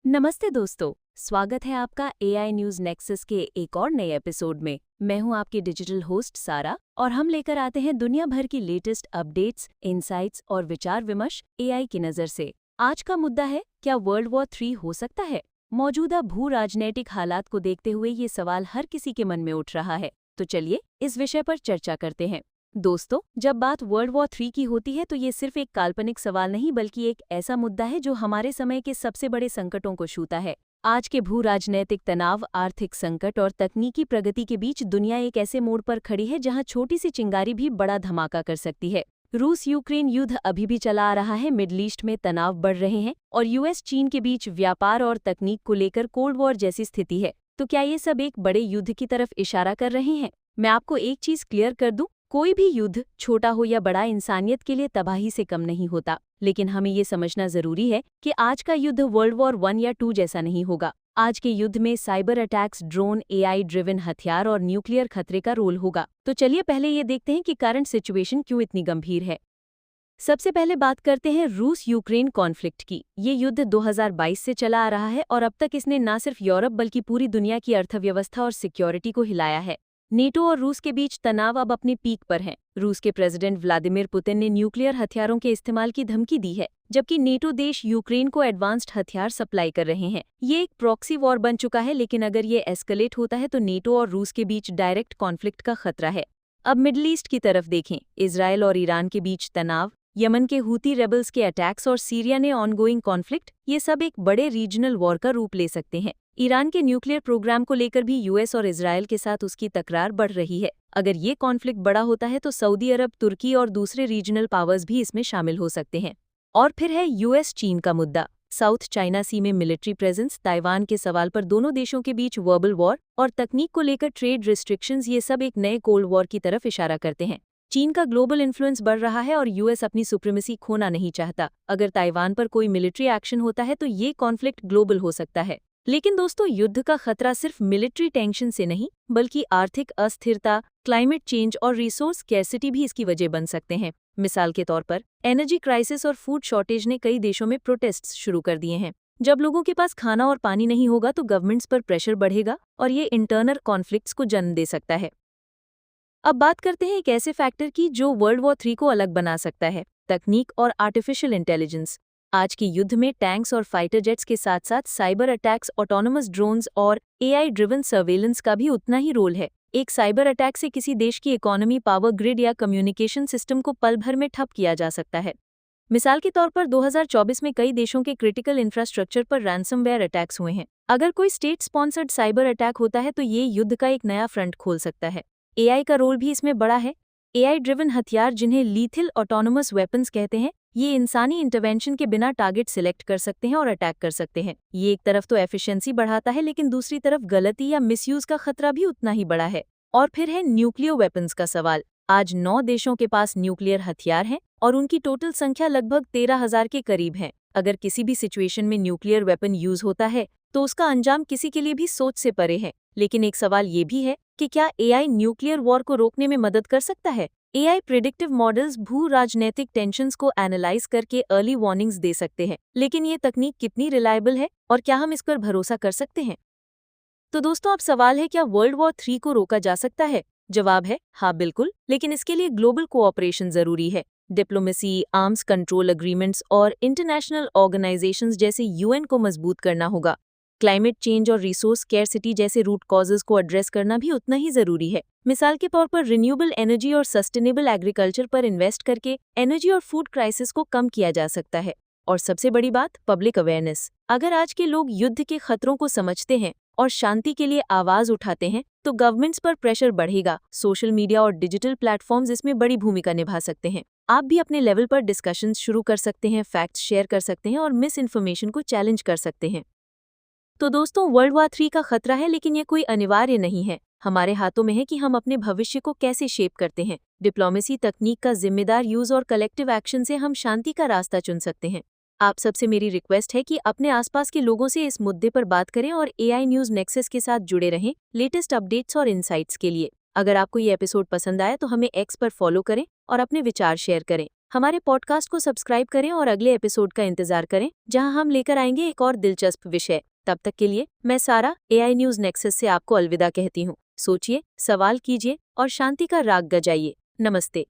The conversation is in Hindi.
नमस्ते दोस्तों, स्वागत है आपका एआई न्यूज़ नेक्सस के एक और नए एपिसोड में। मैं हूं आपकी डिजिटल होस्ट सारा और हम लेकर आते हैं दुनिया भर की लेटेस्ट अपडेट्स, इनसाइट्स और विचार विमर्श एआई की नज़र से। आज का मुद्दा है, क्या वर्ल्ड वॉर 3 हो सकता है? मौजूदा भू राजनैतिक हालात को देखते हुए ये सवाल हर किसी के मन में उठ रहा है। तो चलिए इस विषय पर चर्चा करते हैं। दोस्तों, जब बात वर्ल्ड वॉर 3 की होती है तो ये सिर्फ एक काल्पनिक सवाल नहीं बल्कि एक ऐसा मुद्दा है जो हमारे समय के सबसे बड़े संकटों को छूता है। आज के भू राजनैतिक तनाव, आर्थिक संकट और तकनीकी प्रगति के बीच दुनिया एक ऐसे मोड़ पर खड़ी है जहां छोटी सी चिंगारी भी बड़ा धमाका कर सकती है। रूस यूक्रेन युद्ध अभी भी चला आ रहा है, मिडल ईस्ट में तनाव बढ़ रहे हैं और यूएस चीन के बीच व्यापार और तकनीक को लेकर कोल्ड वॉर जैसी स्थिति है। तो क्या ये सब एक बड़े युद्ध की तरफ इशारा कर रहे हैं? मैं आपको एक चीज क्लियर कर दूं, कोई भी युद्ध, छोटा हो या बड़ा, इंसानियत के लिए तबाही से कम नहीं होता। लेकिन हमें ये समझना जरूरी है कि आज का युद्ध वर्ल्ड वॉर 1 या 2 जैसा नहीं होगा। आज के युद्ध में cyber attacks, drone, AI driven हथियार और न्यूक्लियर खतरे का रोल होगा। तो चलिए पहले ये देखते हैं कि करंट सिचुएशन क्यों इतनी गंभीर है। सबसे पहले बात करते हैं रूस यूक्रेन कॉन्फ्लिक्ट की। ये युद्ध 2022 से चला आ रहा है और अब तक इसने न सिर्फ यूरोप बल्कि पूरी दुनिया की अर्थव्यवस्था और सिक्योरिटी को हिलाया है। नेटो और रूस के बीच तनाव अब अपने पीक पर है। रूस के प्रेसिडेंट व्लादिमीर पुतिन ने न्यूक्लियर हथियारों के इस्तेमाल की धमकी दी है, जबकि नेटो देश यूक्रेन को एडवांस्ड हथियार सप्लाई कर रहे हैं। ये एक प्रॉक्सी वॉर बन चुका है, लेकिन अगर ये एस्केलेट होता है तो नेटो और रूस के बीच डायरेक्ट कॉन्फ्लिक्ट का खतरा है। अब मिडल ईस्ट की तरफ देखें। इजरायल और ईरान के बीच तनाव, यमन के हूती रेबल्स के अटैक्स और सीरिया में ऑनगोइंग कॉन्फ्लिक्ट, ये सब एक बड़े रीजनल वॉर का रूप ले सकते हैं। ईरान के न्यूक्लियर प्रोग्राम को लेकर भी यूएस और इजरायल के साथ उसकी तकरार बढ़ रही है। अगर ये कॉन्फ्लिक्ट बड़ा होता है तो सऊदी अरब, तुर्की और दूसरे रीजनल पावर्स भी इसमें शामिल हो सकते हैं। और फिर है यूएस चीन का मुद्दा। साउथ चाइना सी में मिलिट्री प्रेजेंस, ताइवान के सवाल पर दोनों देशों के बीच वर्बल वॉर और तकनीक को लेकर ट्रेड रिस्ट्रिक्शंस, ये सब एक नए कोल्ड वॉर की तरफ इशारा करते हैं। चीन का ग्लोबल इन्फ्लुएंस बढ़ रहा है और यूएस अपनी सुप्रीमेसी खोना नहीं चाहता। अगर ताइवान पर कोई मिलिट्री एक्शन होता है तो ये कॉन्फ्लिक्ट ग्लोबल हो सकता है। लेकिन दोस्तों, युद्ध का खतरा सिर्फ मिलिट्री टेंशन से नहीं बल्कि आर्थिक अस्थिरता, क्लाइमेट चेंज और रिसोर्स स्कैर्सिटी भी इसकी वजह बन सकते हैं। मिसाल के तौर पर एनर्जी क्राइसिस और फूड शॉर्टेज ने कई देशों में प्रोटेस्ट्स शुरू कर दिए हैं। जब लोगों के पास खाना और पानी नहीं होगा तो गवर्नमेंट्स पर प्रेशर बढ़ेगा और ये इंटरनल कॉन्फ्लिक्ट्स को जन्म दे सकता है। अब बात करते हैं एक ऐसे फैक्टर की जो वर्ल्ड वॉर 3 को अलग बना सकता है, तकनीक और आर्टिफिशियल इंटेलिजेंस। आज के युद्ध में टैंक्स और फाइटर जेट्स के साथ साथ साइबर अटैक्स, ऑटोनोमस ड्रोन्स और एआई ड्रिवन सर्वेलेंस का भी उतना ही रोल है। एक साइबर अटैक से किसी देश की इकोनॉमी, पावर ग्रिड या कम्युनिकेशन सिस्टम को पल भर में ठप किया जा सकता है। मिसाल के तौर पर 2024 में कई देशों के क्रिटिकल इंफ्रास्ट्रक्चर पर रैंसमवेयर अटैक्स हुए हैं। अगर कोई स्टेट स्पॉन्सर्ड साइबर अटैक होता है तो ये युद्ध का एक नया फ्रंट खोल सकता है। एआई का रोल भी इसमें बड़ा है। एआई ड्रिवन हथियार, जिन्हें लीथल ऑटोनोमस वेपन्स कहते हैं, ये इंसानी इंटरवेंशन के बिना टारगेट सिलेक्ट कर सकते हैं और अटैक कर सकते हैं। ये एक तरफ तो एफिशिएंसी बढ़ाता है, लेकिन दूसरी तरफ गलती या मिसयूज का खतरा भी उतना ही बड़ा है। और फिर है न्यूक्लियर वेपन्स का सवाल। आज 9 देशों के पास न्यूक्लियर हथियार हैं और उनकी टोटल संख्या लगभग 13,000 के करीब है। अगर किसी भी सिचुएशन में न्यूक्लियर वेपन यूज होता है तो उसका अंजाम किसी के लिए भी सोच से परे है। लेकिन एक सवाल ये भी है कि क्या एआई न्यूक्लियर वॉर को रोकने में मदद कर सकता है? एआई प्रिडिक्टिव मॉडल्स भू राजनीतिक टेंशन्स को एनालाइज करके अर्ली वार्निंग्स दे सकते हैं, लेकिन ये तकनीक कितनी रिलायबल है और क्या हम इस पर भरोसा कर सकते हैं? तो दोस्तों, अब सवाल है, क्या वर्ल्ड वॉर 3 को रोका जा सकता है? जवाब है हाँ, बिल्कुल, लेकिन इसके लिए ग्लोबल कोऑपरेशन जरूरी है। डिप्लोमेसी, आर्म्स कंट्रोल एग्रीमेंट्स और इंटरनेशनल ऑर्गेनाइजेशंस जैसे यूएन को मजबूत करना होगा। क्लाइमेट चेंज और रिसोर्स स्कैर्सिटी जैसे रूट कॉजेज को एड्रेस करना भी उतना ही जरूरी है। मिसाल के तौर पर रिन्यूएबल एनर्जी और सस्टेनेबल एग्रीकल्चर पर इन्वेस्ट करके एनर्जी और फूड क्राइसिस को कम किया जा सकता है। और सबसे बड़ी बात, पब्लिक अवेयरनेस। अगर आज के लोग युद्ध के खतरों को समझते हैं और शांति के लिए आवाज उठाते हैं तो गवर्नमेंट्स पर प्रेशर बढ़ेगा। सोशल मीडिया और डिजिटल प्लेटफॉर्म्स इसमें बड़ी भूमिका निभा सकते हैं। आप भी अपने लेवल पर डिस्कशंस शुरू कर सकते हैं, फैक्ट्स शेयर कर सकते हैं और मिस इन्फॉर्मेशन को चैलेंज कर सकते हैं। तो दोस्तों, वर्ल्ड वॉर 3 का खतरा है, लेकिन ये कोई अनिवार्य नहीं है। हमारे हाथों में है कि हम अपने भविष्य को कैसे शेप करते हैं। डिप्लोमेसी, तकनीक का जिम्मेदार यूज और कलेक्टिव एक्शन से हम शांति का रास्ता चुन सकते हैं। आप सबसे मेरी रिक्वेस्ट है कि अपने आसपास के लोगों से इस मुद्दे पर बात करें और एआई न्यूज़ नेक्सस के साथ जुड़े रहें लेटेस्ट अपडेट्स और इनसाइट्स के लिए। अगर आपको ये एपिसोड पसंद आया तो हमें एक्स पर फॉलो करें और अपने विचार शेयर करें। हमारे पॉडकास्ट को सब्सक्राइब करें और अगले एपिसोड का इंतजार करें, जहां हम लेकर आएंगे एक और दिलचस्प विषय। तब तक के लिए मैं सारा AI न्यूज़ नेक्सस से आपको अलविदा कहती हूँ। सोचिए, सवाल कीजिए और शांति का राग गजाइए। नमस्ते।